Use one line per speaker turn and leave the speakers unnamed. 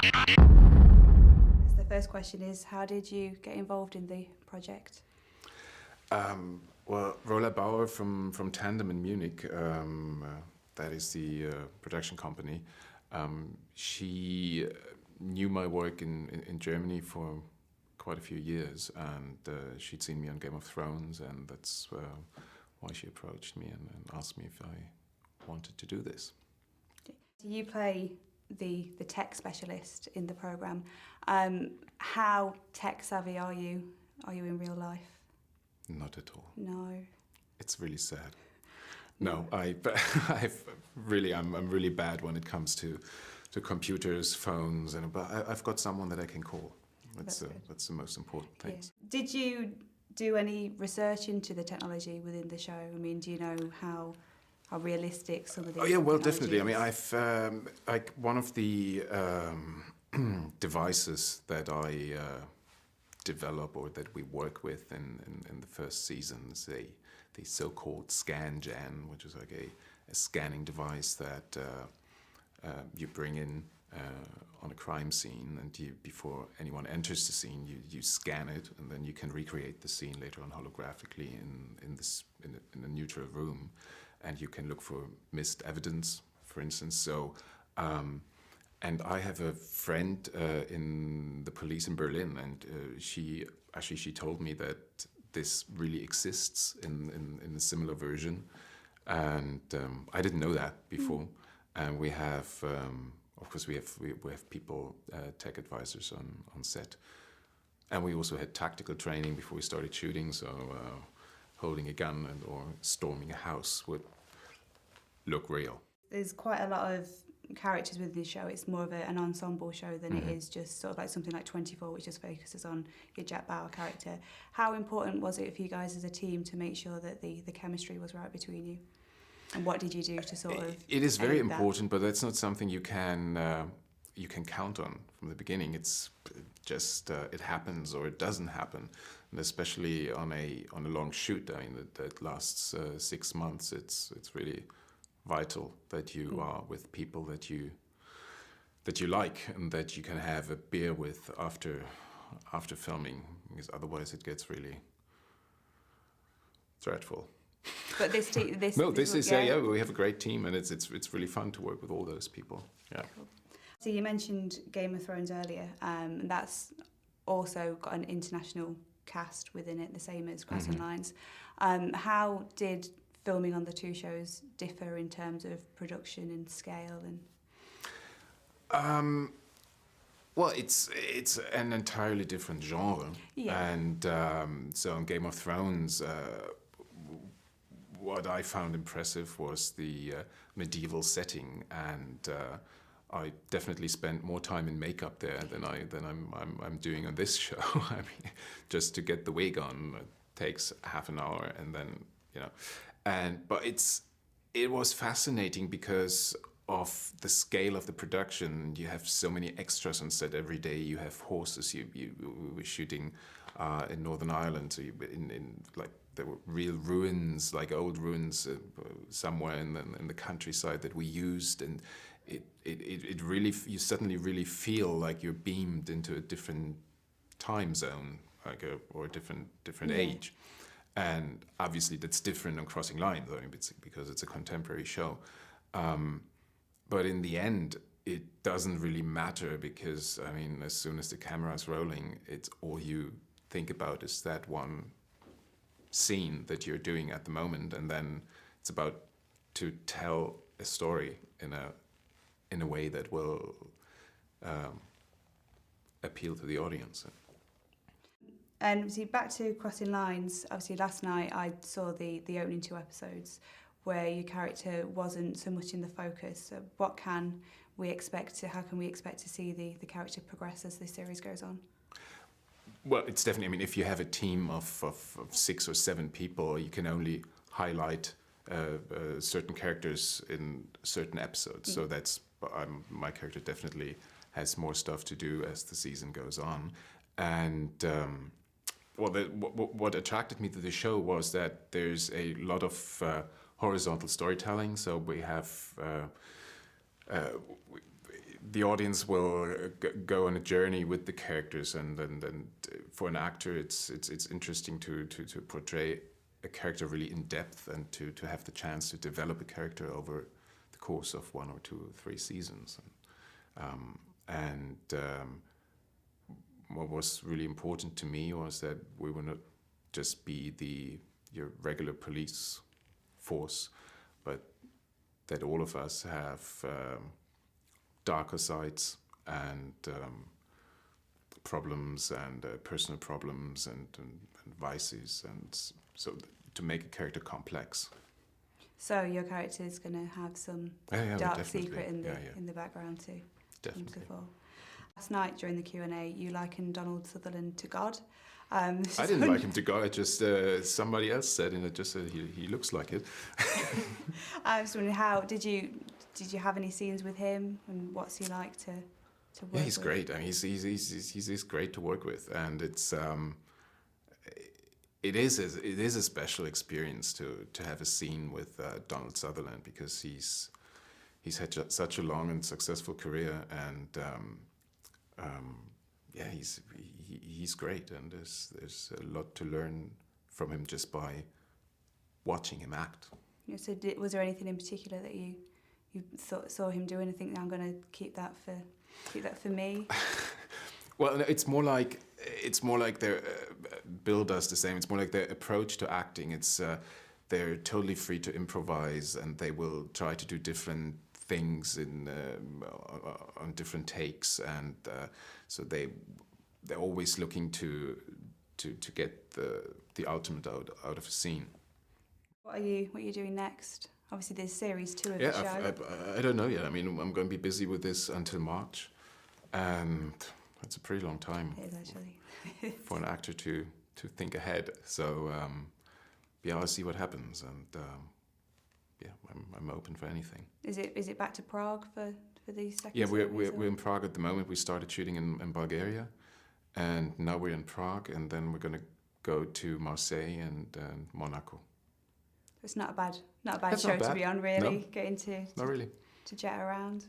The first question is, how did you get involved in the project?
Well, Rola Bauer from Tandem in Munich, that is the production company, she knew my work in Germany for quite a few years, and she'd seen me on Game of Thrones, and that's why she approached me and asked me if I wanted to do this.
You play the tech specialist in the programme. How tech savvy are you? Are you in real life?
Not at all.
No.
It's really sad. No, I'm really bad when it comes to computers, phones, but I've got someone that I can call. That's the most important thing.
Yeah. Did you do any research into the technology within the show? I mean, do you know how realistic some of these?
Oh yeah, well, definitely. I mean, I've like one of the devices that I develop or that we work with in the first season is the so-called Jaqen, which is like a scanning device that you bring in on a crime scene, and before anyone enters the scene, you scan it, and then you can recreate the scene later on holographically in a neutral room, and you can look for missed evidence, for instance. So. And I have a friend in the police in Berlin, and she told me that this really exists in a similar version, and I didn't know that before. And we have, of course, we have people, tech advisors on set, and we also had tactical training before we started shooting. So holding a gun or storming a house would look real.
There's quite a lot of characters with this show. It's more of an ensemble show than it is just sort of like something like 24, which just focuses on your Jack Bauer character. How important was it for you guys as a team to make sure that the chemistry was right between you? And what did you do to sort of?
It is very important, but that's not something you can count on from the beginning. It's just it happens or it doesn't happen, and especially on a long shoot. I mean, that lasts 6 months. It's really vital that you are with people that you like and that you can have a beer with after filming, because otherwise it gets really dreadful.
But this
is we have a great team, and it's really fun to work with all those people. Yeah.
Cool. So you mentioned Game of Thrones earlier, and that's also got an international cast within it, the same as Crossing Lines. How did filming on the two shows differ in terms of production and scale? And
well, it's an entirely different genre, and so in Game of Thrones, what I found impressive was the medieval setting, and I definitely spent more time in makeup there than I'm doing on this show. I mean, just to get the wig on takes half an hour, and then but it was fascinating because of the scale of the production. You have so many extras on set every day. You have horses. We were shooting in Northern Ireland, so in like there were real ruins, like old ruins somewhere in the countryside that we used, and it really, you suddenly really feel like you're beamed into a different time zone, or a different age. And obviously that's different on Crossing Lines, I mean, because it's a contemporary show. But in the end, it doesn't really matter, because, I mean, as soon as the camera is rolling, it's all you think about is that one scene that you're doing at the moment, and then it's about to tell a story in a way that will appeal to the audience.
And see, back to Crossing Lines, obviously last night I saw the opening 2 episodes where your character wasn't so much in the focus. So how can we expect to see the character progress as this series goes on?
Well, it's definitely, I mean, if you have a team of 6 or 7 people, you can only highlight certain characters in certain episodes. So that's, my character definitely has more stuff to do as the season goes on. And what attracted me to the show was that there's a lot of horizontal storytelling. So we have the audience will go on a journey with the characters, and for an actor, it's interesting to portray a character really in depth, and to have the chance to develop a character over the course of 1 or 2 or 3 seasons. What was really important to me was that we would not just be your regular police force, but that all of us have darker sides and problems and personal problems and vices, and so to make a character complex.
So your character is going to have some dark secret in the background too.
Definitely.
Wonderful. Last night during the Q&A, you likened Donald Sutherland to God.
I didn't like him to God. I just somebody else said, and it just said he looks like it.
I was wondering, how did you have any scenes with him, and what's he like to work with?
Yeah, he's great. I mean, he's great to work with, and it is a special experience to have a scene with Donald Sutherland, because he's had such a long and successful career, and he's great, and there's a lot to learn from him just by watching him act.
Yeah, so was there anything in particular that you saw him doing and think, I'm going to keep that for me?
Well, it's more like their Bill does the same. It's more like their approach to acting. It's they're totally free to improvise, and they will try to do different things on different takes, and so they're always looking to get the ultimate out of a scene.
What are you doing next? Obviously, there's series 2 of the show.
I don't know yet. I mean, I'm going to be busy with this until March, and it's a pretty long time.
It is, actually.
For an actor to think ahead. So I'll see what happens, and I'm open for anything.
Is it back to Prague for the second?
Yeah, we're in Prague at the moment. We started shooting in Bulgaria, and now we're in Prague, and then we're going to go to Marseille and Monaco.
It's not a bad
That's
show
not bad.
to be on, really.
No,
Getting to
not really.
to jet around.